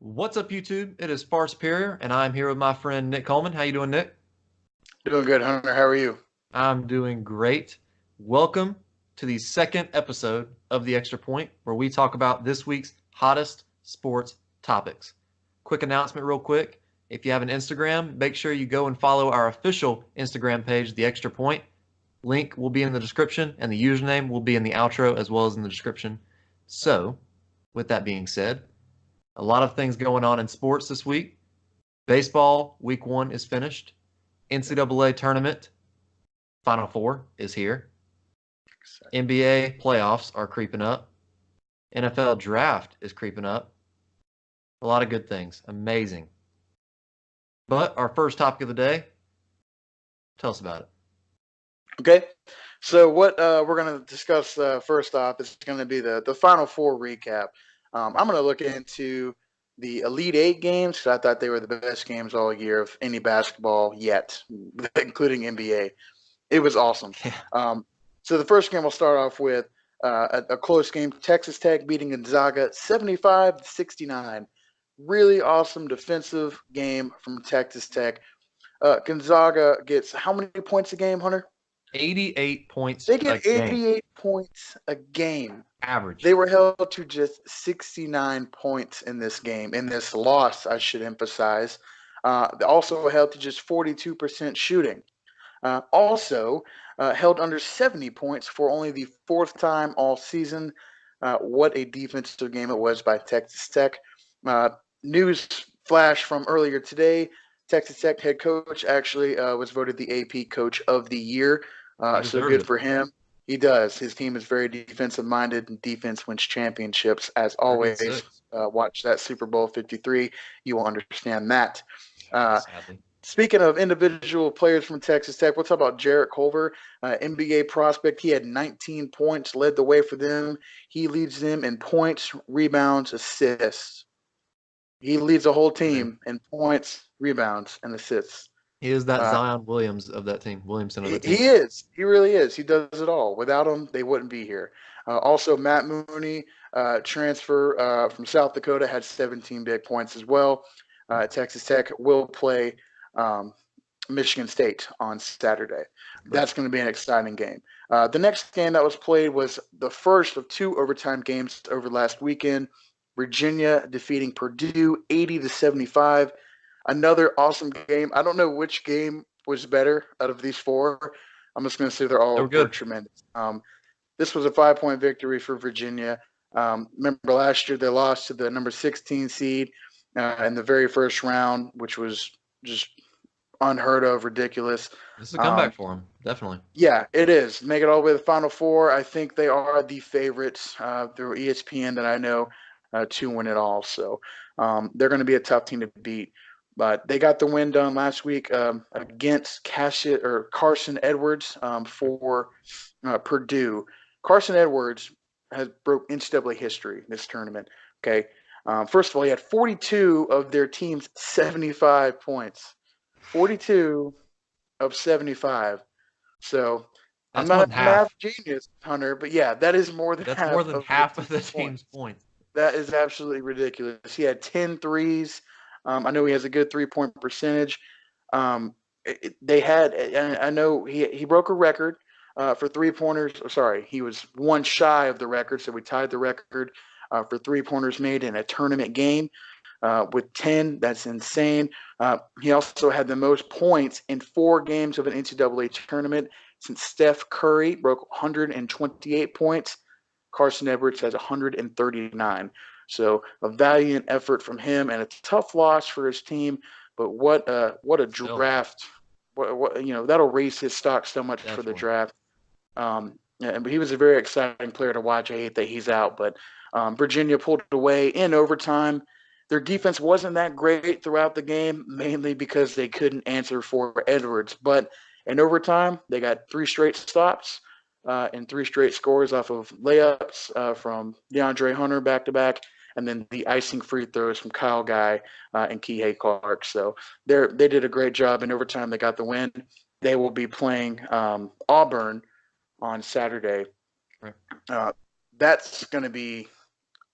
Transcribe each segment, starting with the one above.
What's up, YouTube? It is Far Superior, and I'm here with my friend Nick Coleman. How you doing, Nick? Doing good, Hunter. How are you? I'm doing great. Welcome to the second episode of The Extra Point, where we talk about this week's hottest sports topics. Quick announcement, real quick. If you have an Instagram, make sure you go and follow our official Instagram page, The Extra Point. Link will be in the description, and the username will be in the outro as well as in the description. So, with that being said, a lot of things going on in sports this week. Baseball week one is finished. NCAA tournament Final Four is here. NBA playoffs are creeping up. NFL draft is creeping up. A lot of good things. Amazing. But our first topic of the day, tell us about it. Okay. So what we're going to discuss first off is going to be the Final Four recap. I'm going to look into the Elite Eight games because I thought they were the best games all year of any basketball yet, including NBA. It was awesome. Yeah. So the first game we'll start off with a close game. Texas Tech beating Gonzaga 75-69. Really awesome defensive game from Texas Tech. Gonzaga gets how many points a game, Hunter? 88 points They a get game. 88 points a game. Average. They were held to just 69 points in this game. In this loss, I should emphasize. They also held to just 42% shooting. Also held under 70 points for only the fourth time all season. What a defensive game it was by Texas Tech. News flash from earlier today. Texas Tech head coach actually was voted the AP Coach of the Year. He So deserves good it. for him. He does. His team is very defensive minded, and defense wins championships. As Third and always, six, watch that Super Bowl 53. You will understand that. Uh, sadly. Speaking of individual players from Texas Tech, we'll talk about Jarrett Culver, NBA prospect. He had 19 points, led the way for them. He leads them in points, rebounds, assists. He leads the whole Great. team in points, rebounds, and assists. He is that Uh, Zion Williams of that team, Williamson of he, that team. he is. He really is. He does it all. Without him, they wouldn't be here. Also, Matt Mooney, transfer from South Dakota, had 17 big points as well. Texas Tech will play Michigan State on Saturday. Right. That's going to be an exciting game. The next game that was played was the first of two overtime games over last weekend. Virginia defeating Purdue 80-75. Another awesome game. I don't know which game was better out of these four. I'm just going to say they They were all were good. tremendous. This was a 5-point victory for Virginia. Remember last year they lost to the number 16 seed in the very first round, which was just unheard of, ridiculous. This is a comeback Um, for him, definitely. yeah, it is. Make it all the way to the Final Four. I think they are the favorites through ESPN that I know to win it all. So they're going to be a tough team to beat. But they got the win done last week against Carson Edwards for Purdue. Carson Edwards has broke NCAA history this tournament. Okay, first of all, he had 42 of their team's 75 points. 42 of 75. So I'm That's more not than a math half. genius, Hunter, but yeah, that is more than That's more half than of the half of the team's team's points. points. That is absolutely ridiculous. He had 10 threes. I know he has a good 3-point percentage. They had, I know he broke a record for 3-pointers. Sorry, he was one shy of the record, so we tied the record for 3-pointers made in a tournament game with 10. That's insane. He also had the most points in 4 games of an NCAA tournament since Steph Curry broke 128 points. Carson Edwards has 139. So a valiant effort from him and a tough loss for his team. But what a Still, draft! That'll raise his stock so much for the definitely. draft. But he was a very exciting player to watch. I hate that he's out, but Virginia pulled away in overtime. Their defense wasn't that great throughout the game, mainly because they couldn't answer for Edwards. But in overtime, they got 3 straight stops and 3 straight scores off of layups from DeAndre Hunter back to back, and then the icing free throws from Kyle Guy and Kihei Clark. So they did a great job in overtime. They got the win. They will be playing Auburn on Saturday. Right. Uh, that's going to be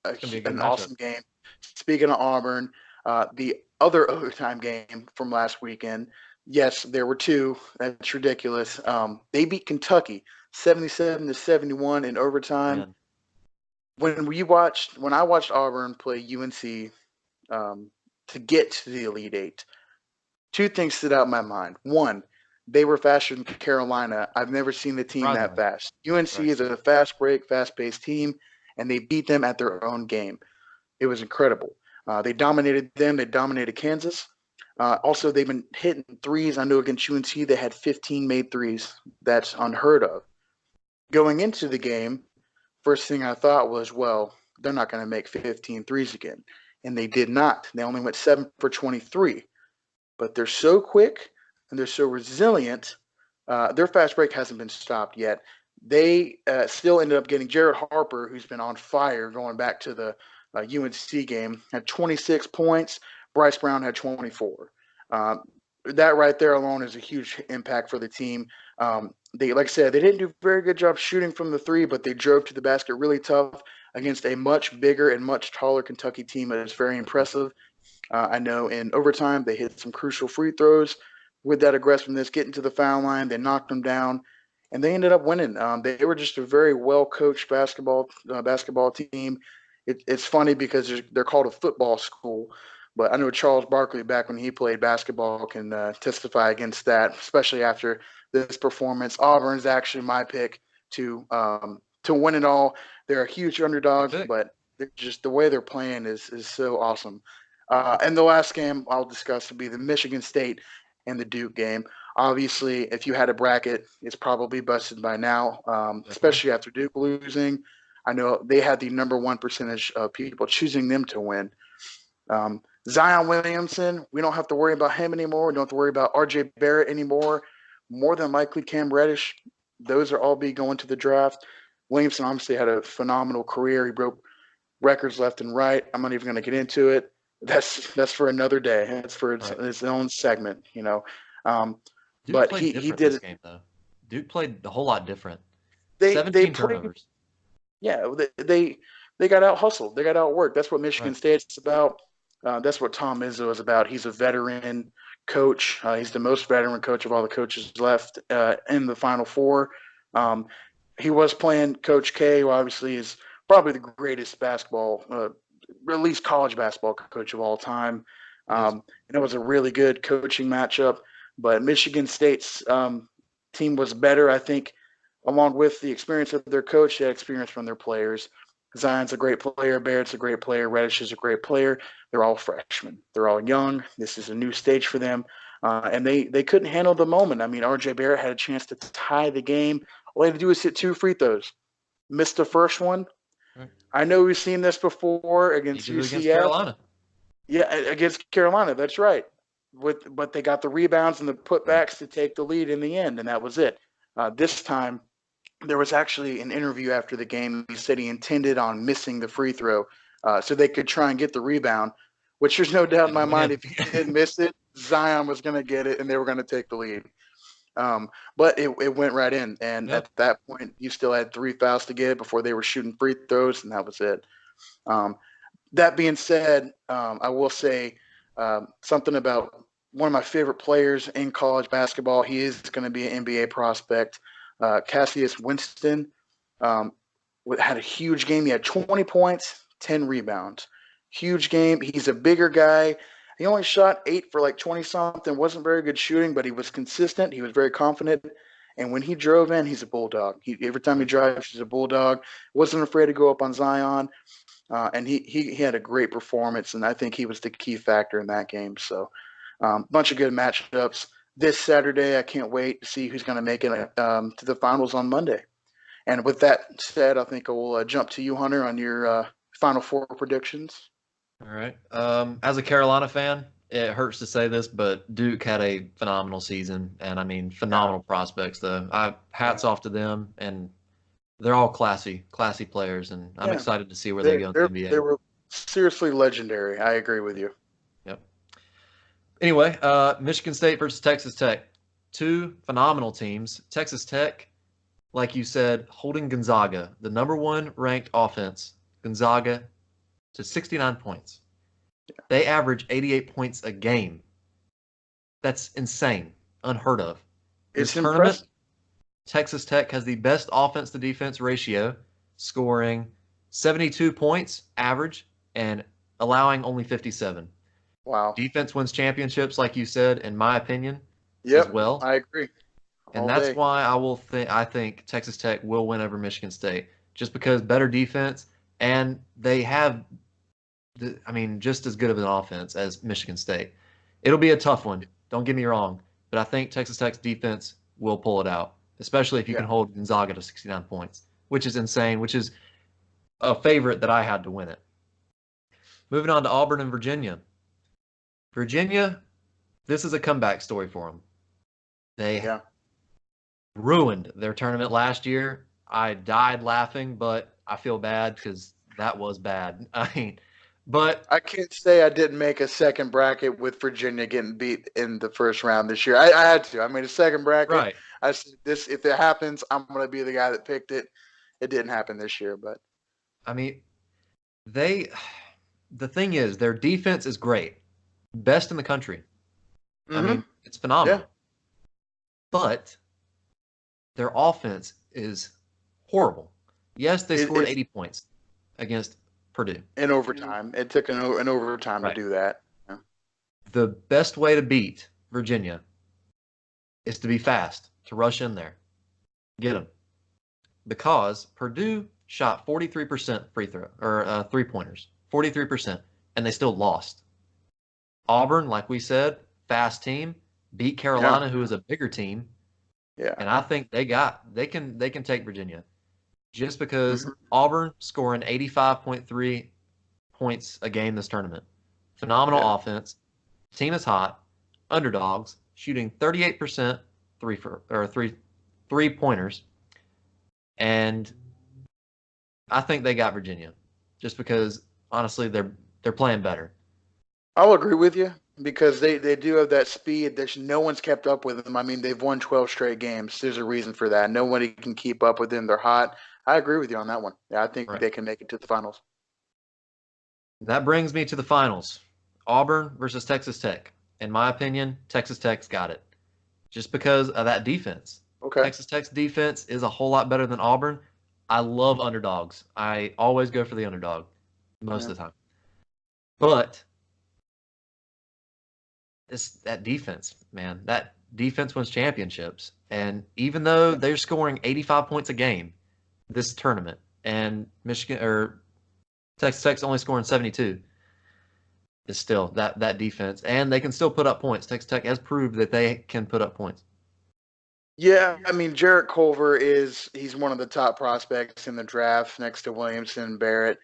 It's gonna be a good an matchup. awesome game. Speaking of Auburn, the other overtime game from last weekend, yes, there were two. That's ridiculous. They beat Kentucky 77-71 in overtime. Man, When I watched Auburn play UNC to get to the Elite Eight, two things stood out in my mind. One, they were faster than Carolina. I've never seen the team that surprisingly. fast. UNC Right. is a fast break, fast paced team, and they beat them at their own game. It was incredible. They dominated them. They dominated Kansas. Also, they've been hitting threes. I know against UNC they had 15 made threes. That's unheard of. Going into the game, first thing I thought was, well, they're not going to make 15 threes again. And they did not. They only went 7 for 23. But they're so quick and they're so resilient. Their fast break hasn't been stopped yet. They still ended up getting Jared Harper, who's been on fire going back to the UNC game, had 26 points. Bryce Brown had 24. That right there alone is a huge impact for the team. Like I said, they didn't do a very good job shooting from the three, but they drove to the basket really tough against a much bigger and much taller Kentucky team that is very impressive. I know in overtime they hit some crucial free throws with that aggressiveness, getting to the foul line. They knocked them down, and they ended up winning. They were just a very well coached basketball team. It's funny because they're called a football school, but I know Charles Barkley back when he played basketball can testify against that, especially after this performance. Auburn's actually my pick to win it all. They're a huge underdog, but just the way they're playing is so awesome. And the last game I'll discuss will be the Michigan State and the Duke game. Obviously, if you had a bracket, it's probably busted by now, Definitely. especially after Duke losing. I know they had the number one percentage of people choosing them to win. Zion Williamson, we don't have to worry about him anymore. We don't have to worry about RJ Barrett anymore. More than likely, Cam Reddish. Those are all be going to the draft. Williamson obviously had a phenomenal career. He broke records left and right. I'm not even going to get into it. That's for another day. That's for its own segment, you know. Duke But played he different did this it. game, though. Duke played a whole lot different. They 17 played. turnovers. Yeah, they got out hustled. They got outworked. That's what Michigan Right. State's about. That's what Tom Izzo is about. He's a veteran coach. He's the most veteran coach of all the coaches left in the Final Four. Um, he was playing Coach K, who obviously is probably the greatest basketball, at least college basketball coach of all time. Yes. And it was a really good coaching matchup. But Michigan State's team was better, I think, along with the experience of their coach, the experience from their players. Zion's a great player. Barrett's a great player. Reddish is a great player. They're all freshmen. They're all young. This is a new stage for them. And they couldn't handle the moment. I mean, RJ Barrett had a chance to tie the game. All he had to do was hit 2 free throws. Missed the first one. Right. I know we've seen this before He against did it against UCF. Carolina. Yeah, against Carolina. That's right. But they got the rebounds and the Right. putbacks to take the lead in the end, and that was it. This time, there was actually an interview after the game. He said he intended on missing the free throw so they could try and get the rebound, which there's no doubt in And my mind win. if he did miss it, Zion was going to get it and they were going to take the lead. But it went right in. And Yep. at that point, you still had 3 fouls to get before they were shooting free throws, and that was it. Um, that being said, I will say something about one of my favorite players in college basketball. He is going to be an NBA prospect. Cassius Winston had a huge game. He had 20 points, 10 rebounds. Huge game. He's a bigger guy. He only shot 8 for like 20 something. Wasn't very good shooting, but he was consistent. He was very confident. And when he drove in, he's a bulldog. Every time he Right. drives, he's a bulldog. Wasn't afraid to go up on Zion. And he had a great performance, and I think he was the key factor in that game. So, bunch of good matchups this Saturday. I can't wait to see who's going to make it to the finals on Monday. And with that said, I think I will jump to you, Hunter, on your Final Four predictions. All right. As a Carolina fan, it hurts to say this, but Duke had a phenomenal season, and I mean Yeah, phenomenal prospects. Though I yeah, hats off to them, and they're all classy players, and I'm yeah. excited to see where they They go in the they NBA. they were seriously legendary. I agree with you. Yep. Anyway, Michigan State versus Texas Tech, two phenomenal teams. Texas Tech, like you said, holding Gonzaga, the number one ranked offense. Gonzaga to 69 points. They average 88 points a game. That's insane, unheard of. This It's tournament, impressive. Texas Tech has the best offense to defense ratio, scoring 72 points average and allowing only 57. Wow. Defense wins championships, like you said, in my opinion, as Yep, well. I agree. And All that's day. why I think Texas Tech will win over Michigan State, just because better defense, and they have, just as good of an offense as Michigan State. It'll be a tough one. Don't get me wrong, but I think Texas Tech's defense will pull it out, especially if you Yeah. can hold Gonzaga to 69 points, which is insane, which is a favorite that I had to win it. Moving on to Auburn and Virginia. Virginia, this is a comeback story for them. They Yeah. ruined their tournament last year. I died laughing, but I feel bad because that was bad. But I can't say I didn't make a second bracket with Virginia getting beat in the first round this year. I had to. I made a second bracket. right. I said this if it happens, I'm gonna be the guy that picked it. It didn't happen this year, but I mean, they the thing is their defense is great. Best in the country. mm-hmm. It's Yeah. phenomenal. But their offense is horrible. Yes, they scored It's 80 points against Purdue. in overtime. It took an overtime to Right. do that. Yeah. The best way to beat Virginia is to be fast, to rush in there, get them. Because Purdue shot 43% free throw or 3-pointers, 43%, and they still lost. Auburn, like we said, fast team, beat Yeah. Carolina, who is a bigger team, Yeah. and I think they can take Virginia just because Mm-hmm. Auburn scoring 85.3 points a game this tournament. Yeah. Phenomenal offense. Team is hot. Underdogs shooting 38% three pointers, and I think they got Virginia, just because honestly they're playing better. I'll agree with you because they do have that speed. There's no one's kept up with them. I mean, they've won 12 straight games. There's a reason for that. Nobody can keep up with them. They're hot. I agree with you on that one. Yeah, I think Right. they can make it to the finals. That brings me to the finals. Auburn versus Texas Tech. In my opinion, Texas Tech's got it. Just because of that defense. Okay. Texas Tech's defense is a whole lot better than Auburn. I love underdogs. I always go for the underdog most Yeah. of the time. But it's that defense, man. That defense wins championships. And even though they're scoring 85 points a game this tournament, and Michigan or Texas Tech's only scoring 72, is still that defense, and they can still put up points. Texas Tech has proved that they can put up points. Yeah, I mean, Jarrett Culver he's one of the top prospects in the draft next to Williamson Barrett.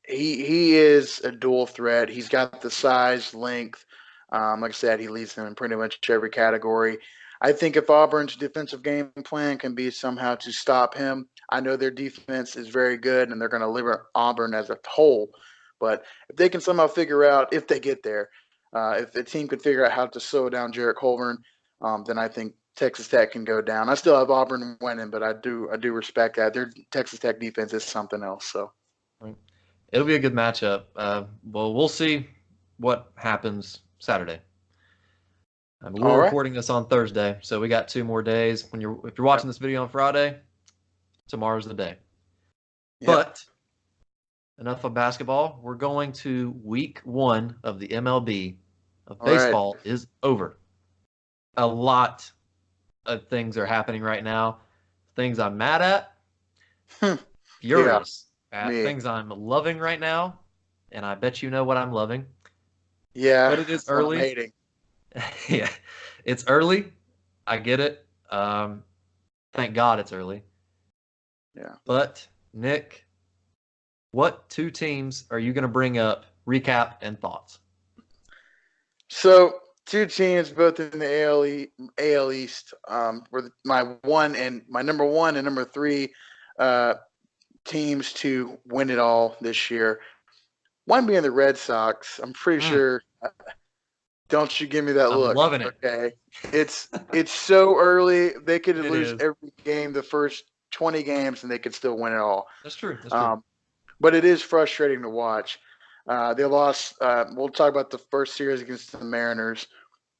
He is a dual threat. He's got the size, length. Like I said, he leads them in pretty much every category. I think if Auburn's defensive game plan can be somehow to stop him, I know their defense is very good and they're going to limit Auburn as a whole. But if they can somehow figure out, if they get there, if the team could figure out how to slow down Jarrett Culver, then I think Texas Tech can go down. I still have Auburn winning, but I do respect that. Their Texas Tech defense is something else. So It'll be a good matchup. Well, we'll see what happens Saturday. all We're right. recording this on Thursday, so we got 2 more days. If you're Yep. watching this video on Friday, tomorrow's the day. Yep. But enough of basketball. We're going to week 1 of the MLB of All right. baseball is over. A lot of things are happening right now. Things I'm mad at, Yeah. furious at, Me. things I'm loving right now, and I bet you know what I'm loving. Yeah. But it is That's what I'm early. hating. Yeah, it's early. I get it. Thank God it's early. Yeah. But Nick, what 2 teams are you going to bring up? Recap and thoughts. So 2 teams, both in the AL East, were my number 1 and number 3 teams to win it all this year. One being the Red Sox. I'm pretty sure. Don't you give me that I'm look? loving it. Okay, it's so early. They could It lose is. every game, the first 20 games, and they could still win it all. That's true. That's true. but it is frustrating to watch. They lost. We'll talk about the first series against the Mariners.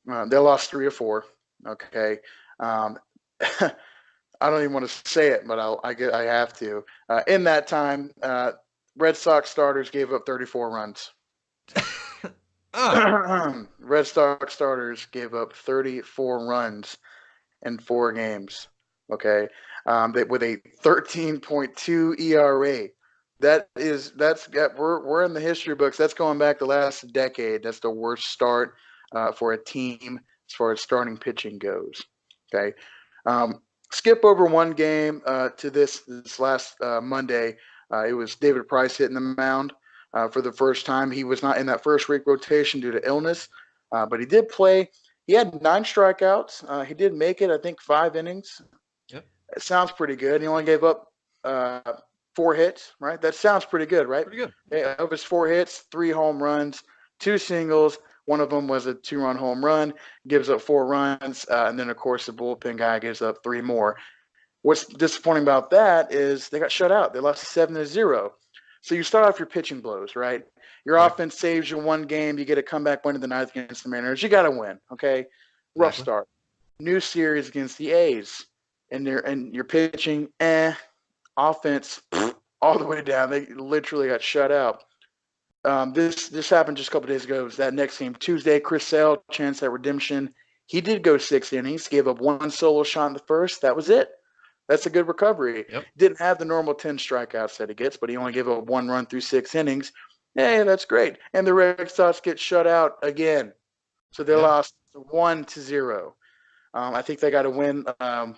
They lost 3-4. Okay. Um, I don't even want to say it, but I have to. In that time, Red Sox starters gave up 34 runs. Red Sox starters gave up 34 runs in 4 games. Okay, with a 13.2 ERA. We're in the history books. That's going back the last decade. That's the worst start for a team as far as starting pitching goes. Okay, um, skip over one game to this last Monday. It was David Price hitting the mound for the first time. He was not in that first week rotation due to illness, but he did play. He had 9 strikeouts. He did make it, I think, 5 innings. Yep. It sounds pretty good. He only gave up uh, 4 hits, right? That sounds pretty good, right? Pretty good. Of his 4 hits, 3 home runs, 2 singles. One of them was a 2-run home run. Gives up 4 runs, and then of course the bullpen guy gives up 3 more. What's disappointing about that is they got shut out. They lost 7-0. So you start off your pitching blows, right? Your Right. offense saves you one game. You get a comeback win in the ninth against the Mariners. You got to win, okay? Rough Exactly. start. New series against the A's, and you're pitching, offense all the way down. They literally got shut out. This happened just a couple days ago. It was that next game, Tuesday. Chris Sale, chance at redemption. He did go 6 innings, gave up 1 solo shot in the first. That was it. That's a good recovery. Yep. Didn't have the normal 10 strikeouts that he gets, but he only gave up 1 run through 6 innings. Hey, that's great. And the Red Sox get shut out again. So they lost 1-0. I think they got a win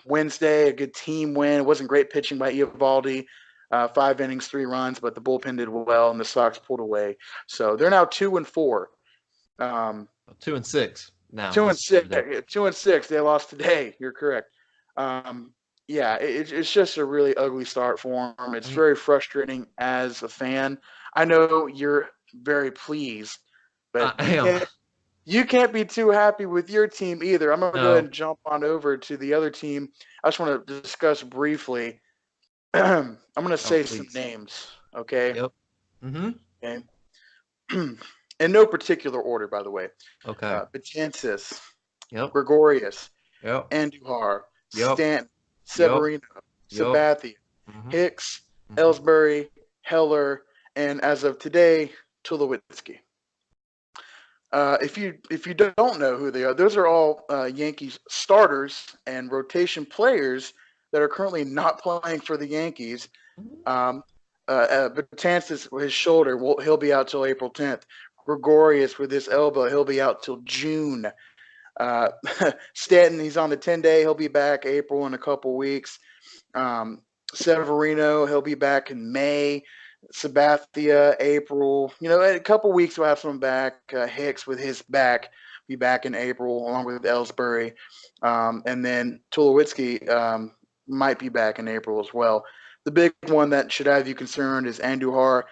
Wednesday, a good team win. It wasn't great pitching by Eovaldi. 5 innings, 3 runs, but the bullpen did well, and the Sox pulled away. So they're now 2-4. 2-6 now. 2-6. 2-6. They lost today. You're correct. Yeah, it's just a really ugly start for them. It's very frustrating as a fan. I know you're very pleased, but I am. You can't be too happy with your team either. I'm going to go ahead No. and jump on over to the other team. I just want to discuss briefly. I'm going to say some Please. names, okay? Yep. Mm-hmm. Okay. In no particular order, by the way. Okay. Betances, Yep. Gregorius, Yep. Andujar, Yep. Stanton, Yep. Severino, Yep. Sabathia, Mm-hmm. Hicks, Mm-hmm. Ellsbury, Heller, and as of today, Tulowitzki. If you don't know who they are, those are all Yankees starters and rotation players that are currently not playing for the Yankees. Betances with his shoulder, he'll be out till April 10th. Gregorius with his elbow, he'll be out till June. Uh, Stanton, he's on the 10-day. He'll be back April in a couple weeks. Severino, he'll be back in May. Sabathia, April. In a couple weeks we'll have someone back. Hicks with his back be back in April, along with Ellsbury, and then Tulowitzki might be back in April as well. The big one that should have you concerned is Andujar.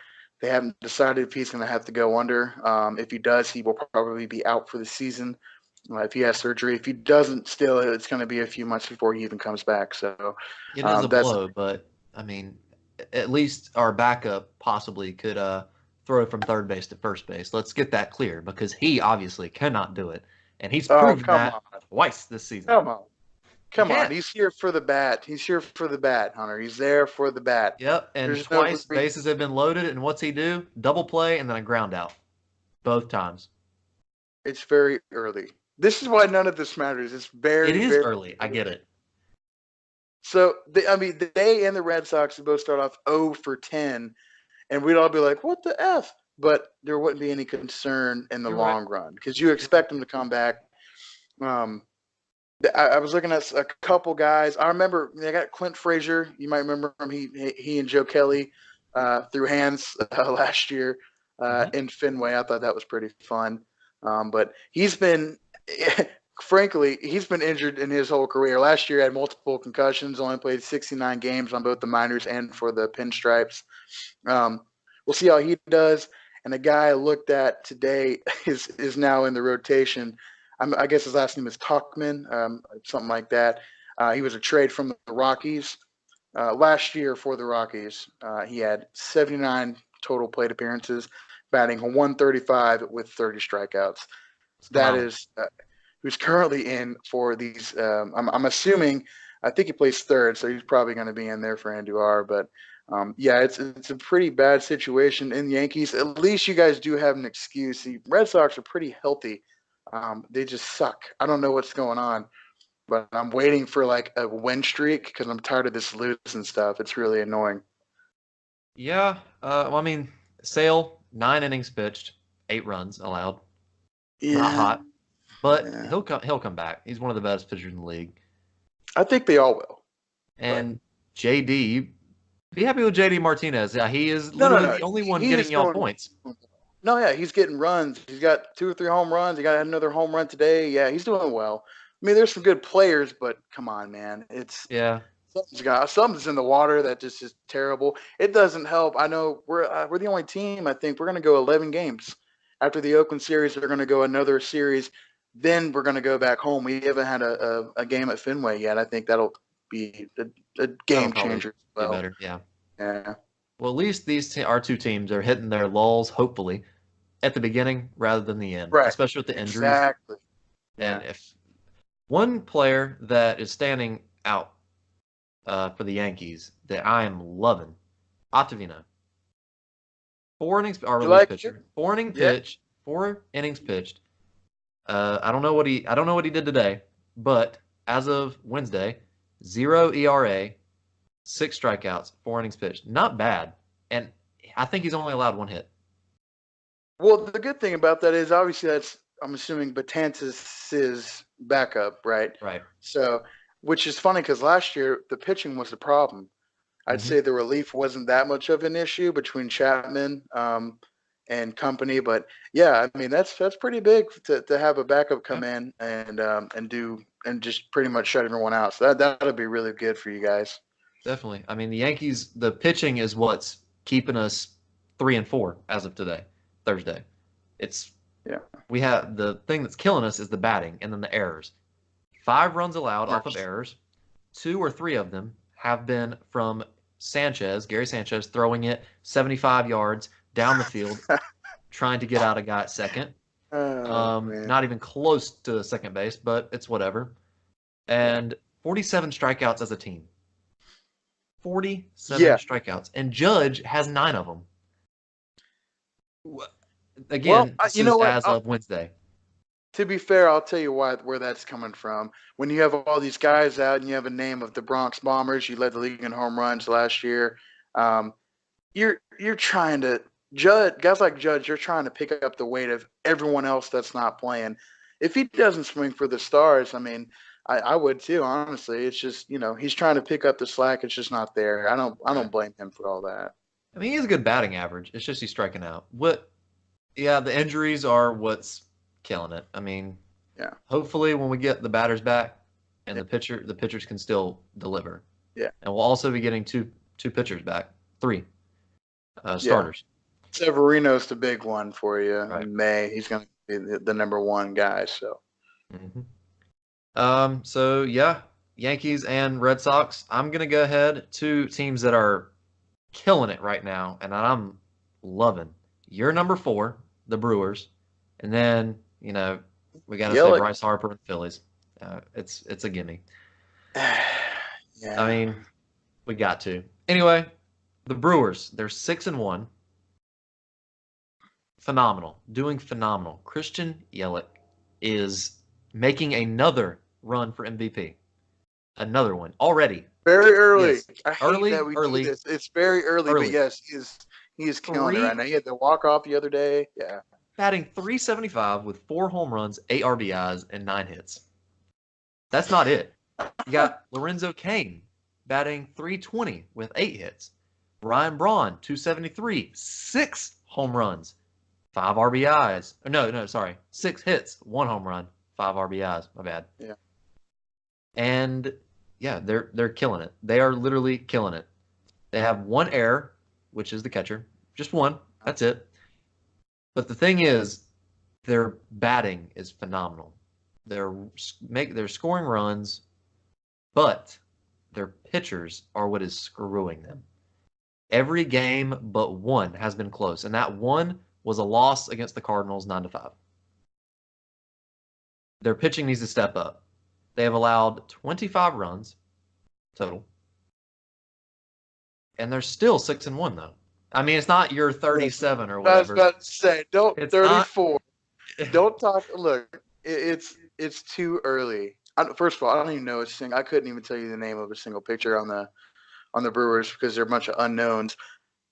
They haven't decided if he's going to have to go under. If he does, he will probably be out for the season. If he has surgery, if he doesn't, still it's going to be a few months before he even comes back. So It is a that's blow, but I mean, at least our backup possibly could throw from third base to first base. Let's get that clear because he obviously cannot do it, and he's proven come that on, twice this season. come on. He Come on, can't. he's here for the bat. He's here for the bat, Hunter. He's there for the bat. Yep, and There's no twice bases have been loaded, and what's he do? Double play and then a ground out, both times. It's very early. This is why none of this matters. It's It very, is very early. I get it. So they and the Red Sox would both start off 0 for 10, and we'd all be like, "What the f?" But there wouldn't be any concern in the You're right. long run because you expect them to come back. Um, I was looking at a couple guys. I remember they got Clint Frazier. You might remember him. He and Joe Kelly threw hands last year Mm-hmm. in Fenway. I thought that was pretty fun. But he's been, frankly, he's been injured in his whole career. Last year, he had multiple concussions. Only played 69 games on both the minors and for the Pinstripes. We'll see how he does. And the guy I looked at today is now in the rotation. I guess his last name is Talkman, something like that. He was a trade from the Rockies. last year for the Rockies, he had 79 total plate appearances, batting 135 with 30 strikeouts. It's That phenomenal. is who's currently in for these. I'm assuming. I think he plays third, so he's probably going to be in there for Andujar. But yeah, it's a pretty bad situation in the Yankees. At least you guys do have an excuse. The Red Sox are pretty healthy. They just suck. I don't know what's going on, but I'm waiting for like a win streak because I'm tired of this losing stuff. It's really annoying. Yeah. Well, I mean, Sale, 9 innings pitched, 8 runs allowed. Not Yeah, hot, but yeah. he'll come back. He's one of the best pitchers in the league. I think they all will. But And JD, be happy with JD Martinez. Yeah, he is no, no, literally no. the only one He getting is y'all doing. points. No, yeah, he's getting runs. He's got 2 or 3 home runs. He got another home run today. Yeah, he's doing well. I mean, there's some good players, but come on, man. It's Yeah, something's in the water that just is terrible. It doesn't help. I know we're the only team. I think we're going to go 11 games after the Oakland series. They're going to go another series. Then we're going to go back home. We haven't had a game at Fenway yet. I think that'll be a that'll game probably changer as be well. better. Yeah. Yeah. Well, at least our two teams are hitting their lulls, hopefully, at the beginning rather than the end, Right. especially with the injuries. Exactly. And Yeah. if one player that is standing out for the Yankees that I am loving, Ottavino. 4 innings, our You relief like it? pitcher. 4 inning Yeah. pitch, 4 innings pitched. I don't know what he did today, but as of Wednesday, 0 ERA, 6 strikeouts, 4 innings pitched. Not bad. And I think he's only allowed 1 hit. Well, the good thing about that is obviously that's I'm assuming Batanzas' backup, right? Right. So, which is funny because last year the pitching was the problem. I'd Hmm. say the relief wasn't that much of an issue between Chapman and company, but yeah, I mean that's pretty big to have a backup Yeah, come in and do and just pretty much shut everyone out. So that'll be really good for you guys. definitely. I mean, the Yankees, the pitching is what's keeping us 3-4 as of today, Thursday. It's Yeah, we have the thing that's killing us is the batting and then the errors. 5 runs allowed off of worst. errors. 2 or 3 of them have been from Gary Sanchez, throwing it 75 yards down the field, trying to get out a guy at second. Oh man, Not even close to second base, but it's whatever. yeah, And 47 strikeouts as a team. 47 yeah. strikeouts. And Judge has 9 of them. Well, Again, this you is know what? as of Wednesday. To be fair, I'll tell you where that's coming from. When you have all these guys out and you have a name of the Bronx Bombers, you led the league in home runs last year. Um, you're trying to judge guys like Judge. You're trying to pick up the weight of everyone else that's not playing. If he doesn't swing for the stars, I mean, I would too. Honestly, it's just he's trying to pick up the slack. It's just not there. I Right. don't blame him for all that. I mean, he has a good batting average. It's just he's striking out. Yeah, the injuries are what's killing it. I mean, Yeah, hopefully when we get the batters back and the pitchers can still deliver. yeah, And we'll also be getting two pitchers back, 3 yeah. starters. Severino's the big one for you Right. in May. He's going to be the number one guy. So. Hmm. So yeah, Yankees and Red Sox. I'm gonna go ahead to teams that are killing it right now, and I'm loving. You're number 4, the Brewers, and then we got to say Yell it. Bryce Harper and the Phillies. It's a gimme. I Yeah. mean, we got to. Anyway, the Brewers, they're 6-1. Phenomenal. Doing phenomenal. Christian Yelich is making another run for MVP. Another one already. Very early. Yes. I hate that Early, we do early, this. It's very early, but early. yes, he is killing it right Three now. He had the walk off the other day. Yeah. batting 375 with 4 home runs, 8 RBIs, and 9 hits. That's not it. You got Lorenzo Cain batting 320 with 8 hits. Ryan Braun, 273, 6 home runs, 5 RBIs. No, sorry. 6 hits, 1 home run, 5 RBIs. My bad. Yeah. And yeah, they're killing it. They are literally killing it. They have 1 error, which is the catcher. Just one. That's it. But the thing is, their batting is phenomenal. They're scoring runs, but Their pitchers are what is screwing them. Every game but one has been close, and that one was a loss against the Cardinals 9-5. Their pitching needs to step up. They have allowed 25 runs total, and they're still 6-1 though. I mean, it's not your 37 or I was whatever. about to say, don't It's 34. not. Don't talk. Look, it's too early. First of all, I don't even know a single. I couldn't even tell you the name of a single pitcher on the Brewers because they're a bunch of unknowns.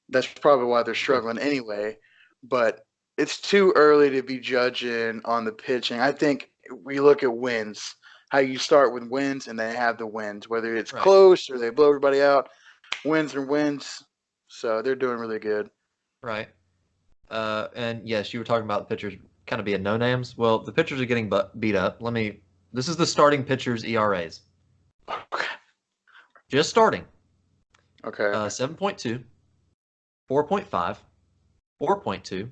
That's probably why they're struggling anyway. But it's too early to be judging on the pitching. I think we look at wins, how you start with wins, and they have the wins, whether it's Right. close or they blow everybody out. Wins are wins, so they're doing really good. Right. And yes, you were talking about the pitchers kind of being no names. Well, the pitchers are getting beat up. This is the starting pitchers' ERAs. Just starting. Okay. 7.2, 4.5, 4.2,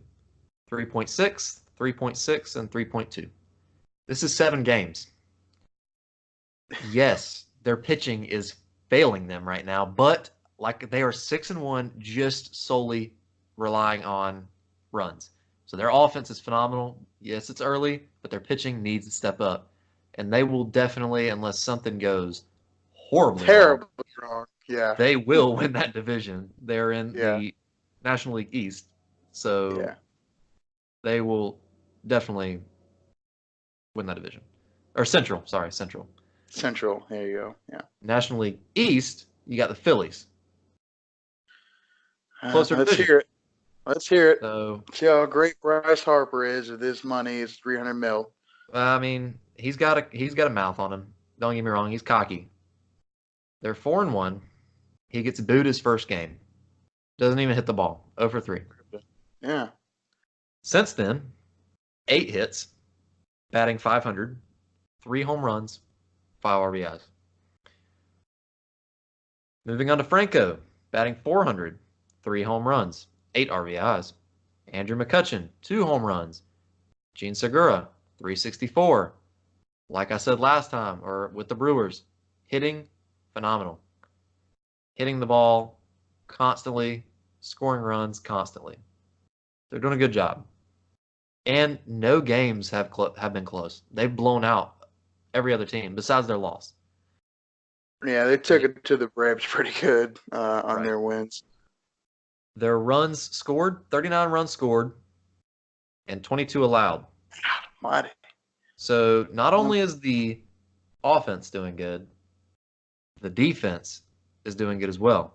3.6, 3.6, and 3.2. This is 7 games. Yes, their pitching is failing them right now, but like they are 6-1 just solely relying on runs. So their offense is phenomenal. Yes, it's early, but their pitching needs to step up. And they will definitely, unless something goes horribly Terribly wrong. Yeah. they will win that division. They're in Yeah. the National League East. So Yeah. they will definitely win that division. Or Central, sorry, Central. Central. There you go. Yeah. National League East, you got the Phillies. Closer Let's division. hear it. Let's hear it. So, See how great Bryce Harper is with this money is 300 mil. I mean, he's got a mouth on him. Don't get me wrong, he's cocky. They're 4-1. He gets booed his first game. Doesn't even hit the ball. 0 for 3. Yeah. Since then, 8 hits, batting .500, 3 home runs, 5 RBIs. Moving on to Franco, batting .400, 3 home runs, 8 RBIs. Andrew McCutchen, 2 home runs. Gene Segura, .364. Like I said last time, or with the Brewers, hitting phenomenal. Hitting the ball constantly, scoring runs constantly. They're doing a good job. And no games have been close. They've blown out every other team besides their loss. Yeah, they took it to the Braves pretty good on Right. their wins. Their runs scored, 39 runs scored, and 22 allowed. Mighty. So not only is the offense doing good, the defense is doing good as well.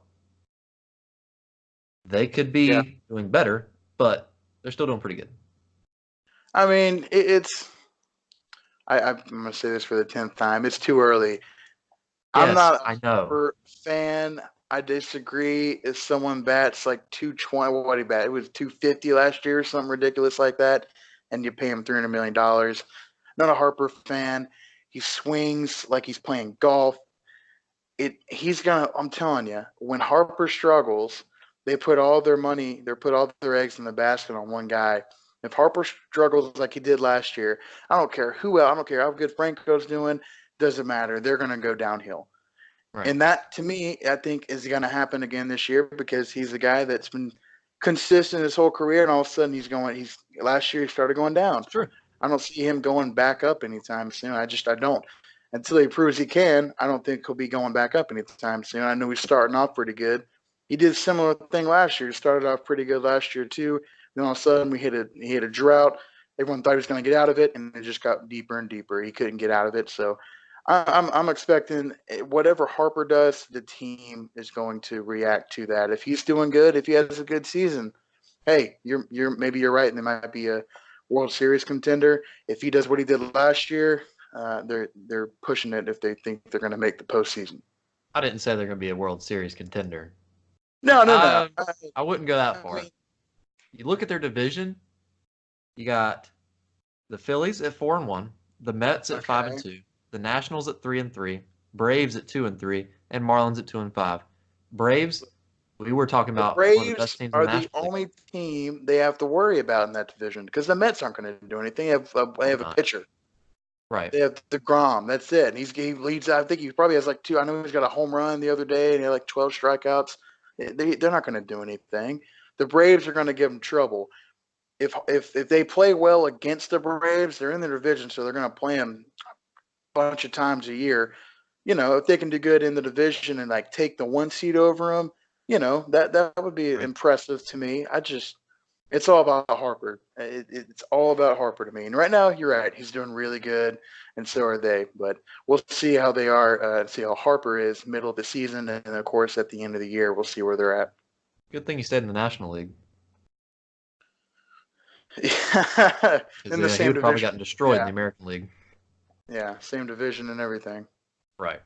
They could be doing better, but they're still doing pretty good. I mean, it's. I'm going to say this for the 10th time. It's too early. Yes, I'm not I a know. Harper fan. I disagree. If someone bats like 220, what did he bat? It was 250 last year, something ridiculous like that, and you pay him $300 million. Not a Harper fan. He swings like he's playing golf. I'm telling you, when Harper struggles, they put all their money, they put all their eggs in the basket on one guy. If Harper struggles like he did last year, I don't care who else, I don't care how good Franco's doing, doesn't matter. They're going to go downhill. Right. And that, to me, I think is going to happen again this year because he's a guy that's been consistent his whole career, and all of a sudden last year he started going down. It's true. I don't see him going back up anytime soon. I don't. Until he proves he can, I don't think he'll be going back up anytime soon. I know he's starting off pretty good. He did a similar thing last year. He started off pretty good last year too. Then all of a sudden he hit a drought. Everyone thought he was going to get out of it, and it just got deeper and deeper. He couldn't get out of it. So I'm expecting whatever Harper does, the team is going to react to that. If he's doing good, if he has a good season, hey, maybe you're right, and they might be a World Series contender. If he does what he did last year, they're pushing it if they think they're going to make the postseason. I didn't say they're going to be a World Series contender. No. I wouldn't go that far. You look at their division. You got the Phillies at 4-1, the Mets at 5-2, the Nationals at 3-3, Braves at 2-3, and Marlins at 2-5. Braves, we were talking about one of the best teams in the Nationals are the only team they have to worry about in that division because the Mets aren't going to do anything. They have a pitcher. Right. They have DeGrom. That's it. And he leads. I think he probably has like two. I know he's got a home run the other day, and he had like 12 strikeouts. They're not going to do anything. The Braves are going to give him trouble. If they play well against the Braves, they're in the division, so they're going to play them a bunch of times a year. If they can do good in the division and like take the one seed over them, that would be Right. impressive to me. It's all about Harper. It's all about Harper to me. And right now, you're right. He's doing really good, and so are they. But we'll see how they are, see how Harper is middle of the season. And, of course, at the end of the year, we'll see where they're at. Good thing you stayed in the National League because In the he same would have probably division. gotten destroyed in Yeah. the American League. Yeah. Same division and everything. Right.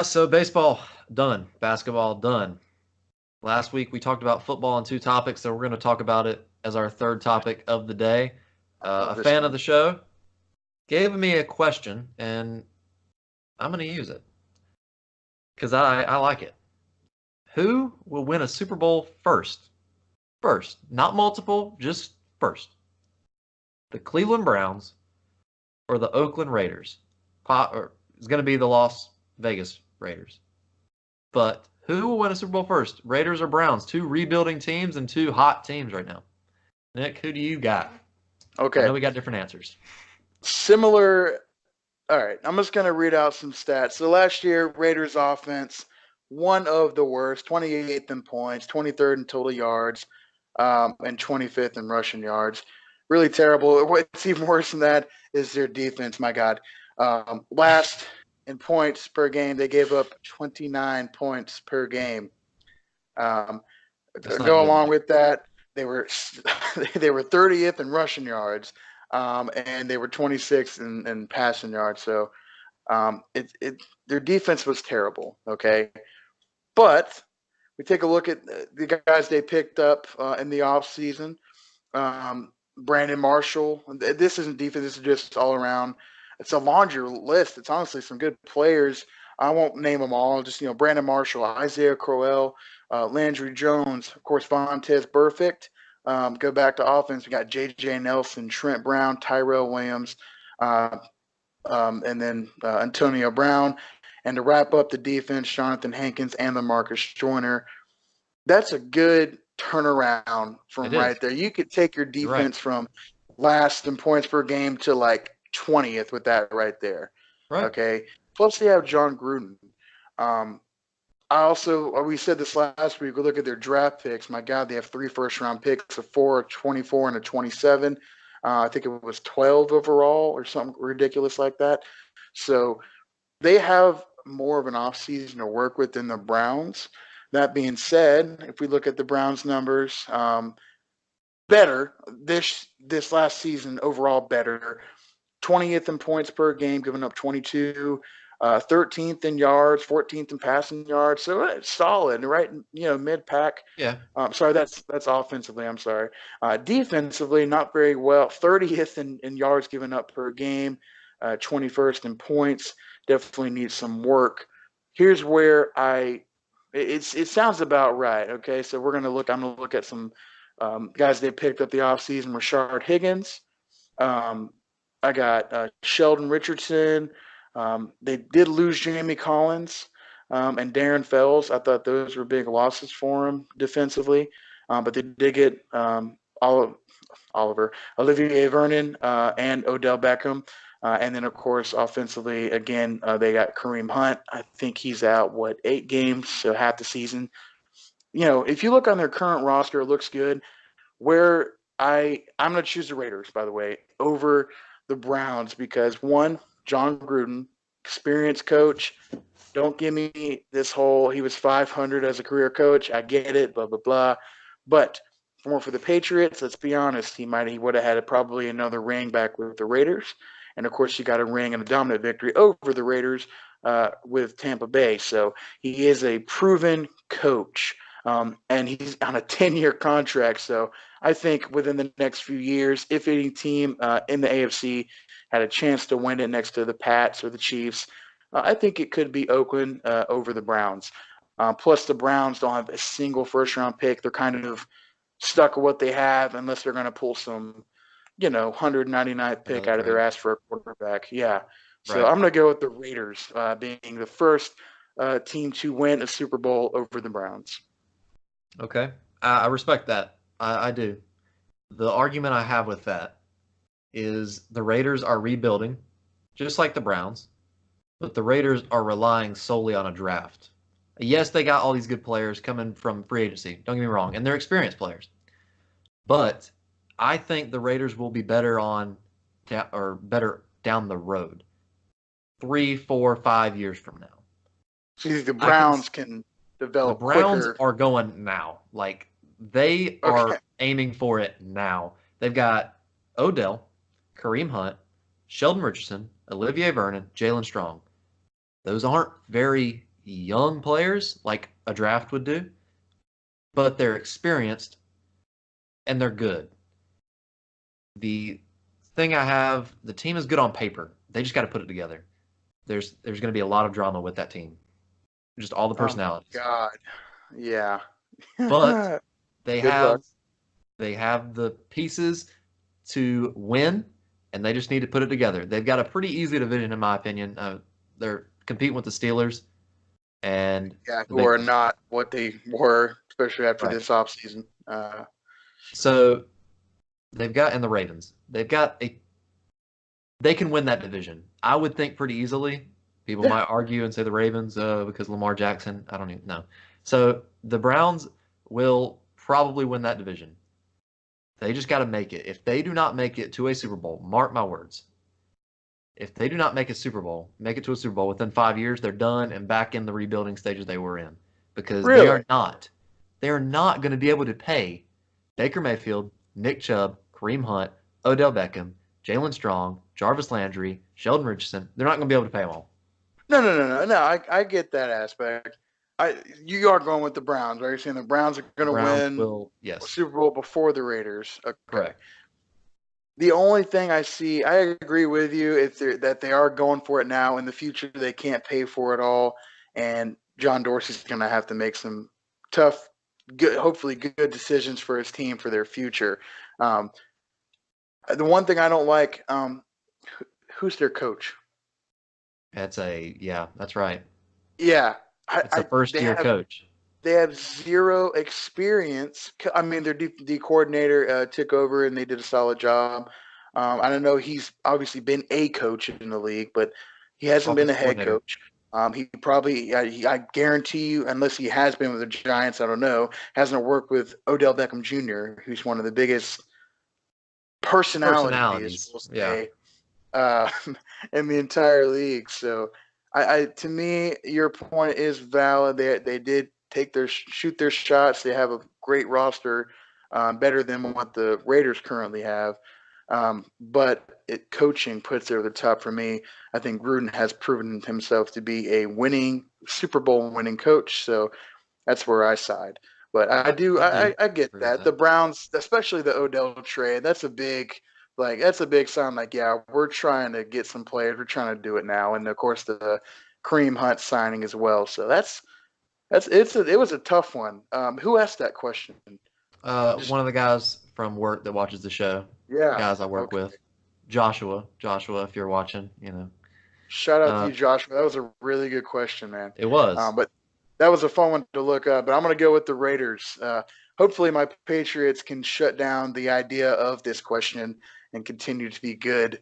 So baseball done, basketball done. Last week we talked about football on two topics, so we're going to talk about it as our third topic of the day. I A love this fan of one. the show gave me a question, and I'm going to use it because I like it. Who will win a Super Bowl first? First, not multiple, just first. The Cleveland Browns or the Oakland Raiders? Or it's going to be the Las Vegas Raiders. But who will win a Super Bowl first? Raiders or Browns? Two rebuilding teams and two hot teams right now. Nick, who do you got? I Okay. know we got different answers. Similar. All right. I'm just going to read out some stats. So last year, Raiders offense, one of the worst, 28th in points, 23rd in total yards, and 25th in rushing yards. Really terrible. What's even worse than that is their defense. My God. Last in points per game, they gave up 29 points per game. Um, That's not Go good, along Nick. with that, they were they were 30th in rushing yards, and they were 26th in passing yards. So their defense was terrible. Okay, but we take a look at the guys they picked up in the offseason. Brandon Marshall. This isn't defense. This is just all around. It's a laundry list. It's honestly some good players. I won't name them all. Just Brandon Marshall, Isaiah Crowell, Landry Jones, of course, Vontez Burfict. Go back to offense. We got J.J. Nelson, Trent Brown, Tyrell Williams, uh, and then Antonio Brown. And to wrap up the defense, Jonathan Hankins and the Marcus Joyner. That's a good turnaround It from is. right there. You could take your You're right. defense from last in points per game to like 20th with that right there. Right. Okay. Plus, they have John Gruden. Um, I also, we said this last week, we look at their draft picks. My God, they have 3 first round picks, a 4, a 24, and a 27. I think it was 12 overall or something ridiculous like that. So they have more of an offseason to work with than the Browns. That being said, if we look at the Browns numbers, better this last season overall better. 20th in points per game, giving up 22. 13th in yards, 14th in passing yards, so it's solid, right? Mid pack. Yeah. Sorry, that's offensively. I'm sorry. Defensively, not very well. 30th in yards given up per game, 21st in points. Definitely needs some work. Here's where it sounds about right. Okay, so I'm gonna look at some guys they picked up the offseason. Rashard Higgins. Um, I got Sheldon Richardson. They did lose Jamie Collins and Darren Fells. I thought those were big losses for him defensively, but they did get Olivier Vernon, and Odell Beckham. And then, of course, offensively, again, they got Kareem Hunt. I think he's out, 8 games, so half the season. If you look on their current roster, it looks good. Where I'm going to choose the Raiders, by the way, over the Browns because one, John Gruden, experienced coach. Don't give me this whole he was 500 as a career coach. I get it, blah blah blah. But for the Patriots, let's be honest, he would have had probably another ring back with the Raiders, and of course he got a ring and a dominant victory over the Raiders with Tampa Bay. So he is a proven coach. And he's on a 10-year contract. So I think within the next few years, if any team in the AFC had a chance to win it next to the Pats or the Chiefs, I think it could be Oakland over the Browns. Plus, the Browns don't have a single first-round pick. They're kind of stuck with what they have unless they're going to pull some 199th pick Another out of their trade. ass for a quarterback. Yeah. So Right. I'm going to go with the Raiders being the first team to win a Super Bowl over the Browns. Okay. I respect that. I do. The argument I have with that is the Raiders are rebuilding, just like the Browns, but the Raiders are relying solely on a draft. Yes, they got all these good players coming from free agency. Don't get me wrong, and they're experienced players. But I think the Raiders will be better or better down the road, 3, 4, 5 years from now. So you think the I can. Browns can The develop Browns quicker? are going now. Like they Okay. are aiming for it now. They've got Odell, Kareem Hunt, Sheldon Richardson, Olivier Vernon, Jalen Strong. Those aren't very young players like a draft would do, but they're experienced and they're good. The thing I have, the team is good on paper. They just got to put it together. There's going to be a lot of drama with that team, just all the Oh my personalities. God. Yeah. But they Good luck. have they have the pieces to win, and they just need to put it together. They've got a pretty easy division, in my opinion. They're competing with the Steelers and Yeah, the who are Bengals. not what they were, especially after Right. this offseason. So they've got and the Ravens. They can win that division. I would think pretty easily. People Yeah, might argue and say the Ravens because Lamar Jackson. I don't even know. So the Browns will probably win that division. They just got to make it. If they do not make it to a Super Bowl, mark my words. If they do not make make it to a Super Bowl within 5 years, they're done and back in the rebuilding stages they were in because really. they are not going to be able to pay Baker Mayfield, Nick Chubb, Kareem Hunt, Odell Beckham, Jalen Strong, Jarvis Landry, Sheldon Richardson. They're not going to be able to pay them all. No. I get that aspect. You are going with the Browns, right? You're saying the Browns are The going to Browns win will, yes, Super Bowl before the Raiders. Okay. correct. The only thing I see, I agree with you, that they are going for it now. In the future, they can't pay for it all, and John Dorsey's going to have to make some tough, good, hopefully good decisions for his team for their future. Um, the one thing I don't like, who's their coach? Yeah, that's right. Yeah, It's a first they year have coach. they have zero experience. I mean, their D coordinator took over and they did a solid job. I don't know. He's obviously been a coach in the league, but he hasn't been a Offensive head coordinator. coach. He probably, I guarantee you, unless he has been with the Giants, I don't know, hasn't worked with Odell Beckham Jr., who's one of the biggest personalities, Personalities. we'll Yeah. say, uh, in the entire league. So, to me, your point is valid. They did take their shoot their shots. They have a great roster, better than what the Raiders currently have. But coaching puts it over the top for me. I think Gruden has proven himself to be a winning Super Bowl winning coach. So that's where I side. But I do I get agree with that. that. The Browns, especially the Odell trade, that's a big sign. Like, yeah, we're trying to get some players. We're trying to do it now, and of course the Kareem Hunt signing as well. So it was a tough one. Who asked that question? Just One of the guys from work that watches the show, yeah, guys I work okay. with, Joshua, if you're watching, Shout out to uh, you, Joshua. That was a really good question, man. it was But that was a fun one to look up. But I'm going to go with the Raiders. Hopefully, my Patriots can shut down the idea of this question and continue to be good.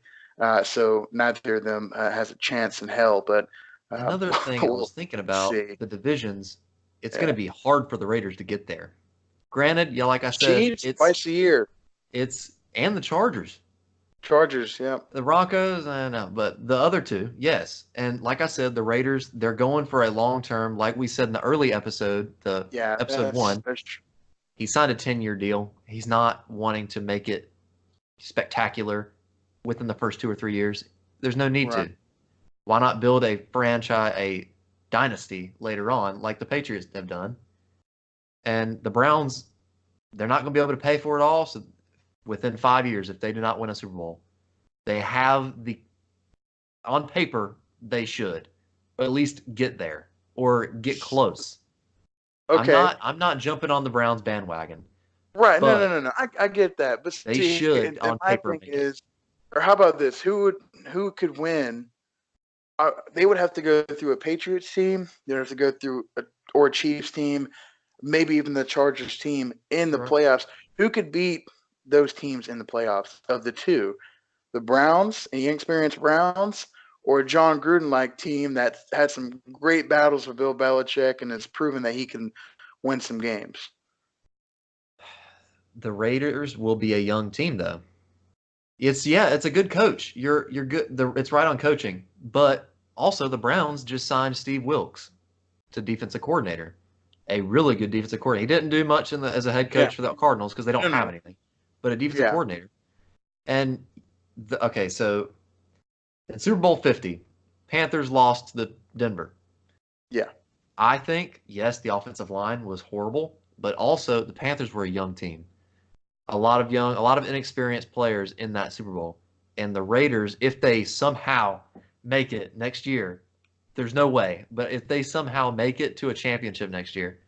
So neither of them has a chance in hell. But another thing I we'll was thinking about see. the divisions. It's going to Yeah. be hard for the Raiders to get there. Granted, yeah, like I said, Chiefs twice a year. it's and the Chargers, Chargers. Yeah. the Broncos, I know, but the other two, yes. And like I said, the Raiders, they're going for a long term. Like we said in the early episode, the Yeah. episode one, That's true. he signed a 10-year deal. He's not wanting to make it spectacular within the first 2 or 3 years. There's no need Right. to. Why not build a franchise, a dynasty later on, like the Patriots have done? And the Browns, they're not going to be able to pay for it all. So within 5 years, if they do not win a Super Bowl, they have on paper, they should at least get there or get close. Okay. I'm not jumping on the Browns bandwagon, Right. No, no, but no, no. I get that. But they see, should and on my paper thing make it. is, or how about this? Who could win? They would have to go through a Patriots team. They'd have to go through or a Chiefs team, maybe even the Chargers team in the Right. playoffs. Who could beat those teams in the playoffs of the two? The Browns, the inexperienced Browns, or a John Gruden like team that had some great battles with Bill Belichick and has proven that he can win some games. The Raiders will be a young team though. It's a good coach. You're good. It's right on coaching, but also the Browns just signed Steve Wilks to defensive coordinator, a really good defensive coordinator. He didn't do much as a head Yeah. coach for the Cardinals because they don't No, have no. anything, but a defensive Yeah. coordinator. And okay, so in Super Bowl 50, Panthers lost to the Denver. Yeah. I think yes, the offensive line was horrible, but also the Panthers were a young team. A lot of inexperienced players in that Super Bowl. And the Raiders, if they somehow make it next year, there's no way, but if they somehow make it to a championship next year,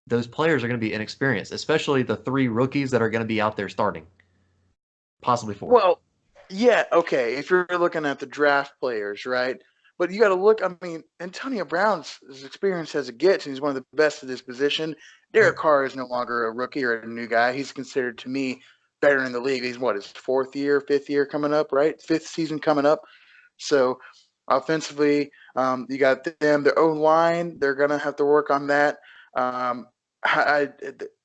those players are going to be inexperienced, especially the three rookies that are going to be out there starting, possibly four. Well, yeah, okay. If you're looking at the draft players, right? But you got to look. I mean, Antonio Brown's as experienced as it gets, and he's one of the best at this position. Right. Derek Carr is no longer a rookie or a new guy. He's considered to me better in the league. He's what, his fourth year, fifth year coming up, right? Fifth season coming up. So offensively, you got them. Their own line, they're gonna have to work on that. Um,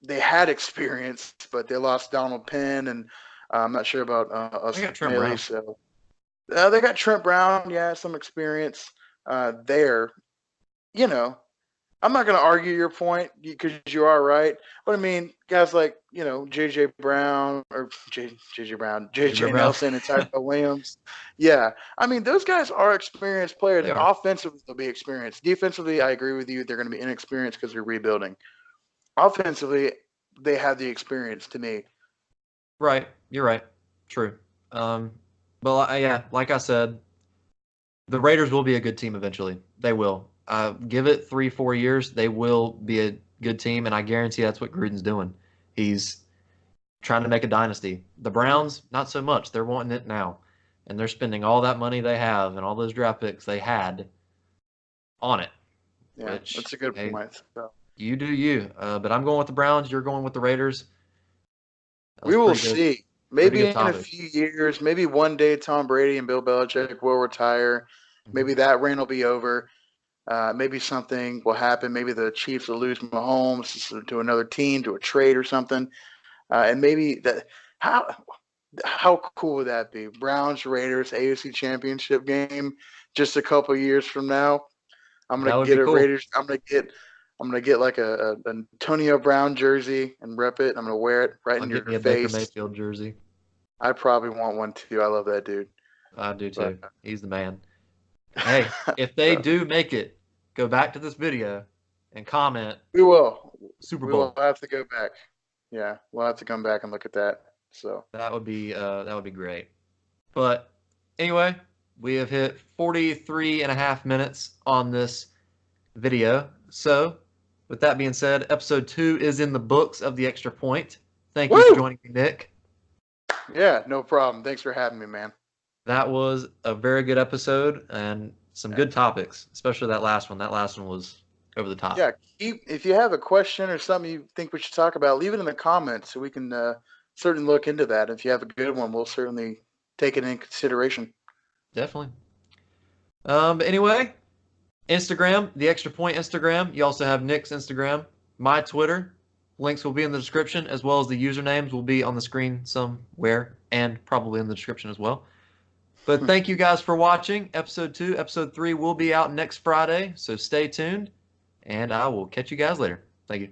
they had experience, but they lost Donald Penn, and I'm not sure about I us got Trent Maley. Brown. So they got Trent Brown, yeah, some experience there. You know, I'm not going to argue your point because you are right. But I mean, guys like, J.J. Brown or J.J. Brown, Jimmy J.J. Brown. Nelson and Tyrell Williams. Yeah. I mean, those guys are experienced players. They are. Offensively, they'll be experienced. Defensively, I agree with you. They're going to be inexperienced because they're rebuilding. Offensively, they have the experience to me. Right. You're right. True. Um, but yeah, like I said, the Raiders will be a good team eventually. They will. Give it 3, 4 years, they will be a good team, and I guarantee that's what Gruden's doing. He's trying to make a dynasty. The Browns, not so much. They're wanting it now, and they're spending all that money they have and all those draft picks they had on it. Yeah, Which, that's a good hey, point. So you do you. But I'm going with the Browns. You're going with the Raiders. That was we will pretty good. see. Pretty Maybe good in a topic. few years, maybe one day Tom Brady and Bill Belichick will retire. Hmm. Maybe that reign will be over. Maybe something will happen. Maybe the Chiefs will lose Mahomes to another team, to a trade or something. And maybe that how cool would that be? Browns Raiders AFC Championship game just a couple years from now. I'm gonna That would get be a cool. Raiders. I'm gonna get like an Antonio Brown jersey and rep it. I'm gonna wear it right I'll in get your me a Baker face. Mayfield jersey. I probably want one too. I love that dude. I do But too. He's the man. Hey, if they so do make it, go back to this video and comment we will. Super We will Bowl. have to go back. Yeah, we'll have to come back and look at that. So That would be great. But anyway, we have hit 43 and a half minutes on this video. So, with that being said, episode 2 is in the books of the Extra Point. Thank you for woo! joining me, Nick. Yeah, no problem. Thanks for having me, man. That was a very good episode and some Yeah. good topics, especially that last one. That last one was over the top. Yeah, if you have a question or something you think we should talk about, leave it in the comments so we can certainly look into that. If you have a good one, we'll certainly take it in consideration. Definitely. But anyway, Instagram, the Extra Point Instagram. You also have Nick's Instagram, my Twitter. Links will be in the description, as well as the usernames will be on the screen somewhere and probably in the description as well. But thank you guys for watching. Episode 2, episode 3 will be out next Friday, so stay tuned, and I will catch you guys later. Thank you.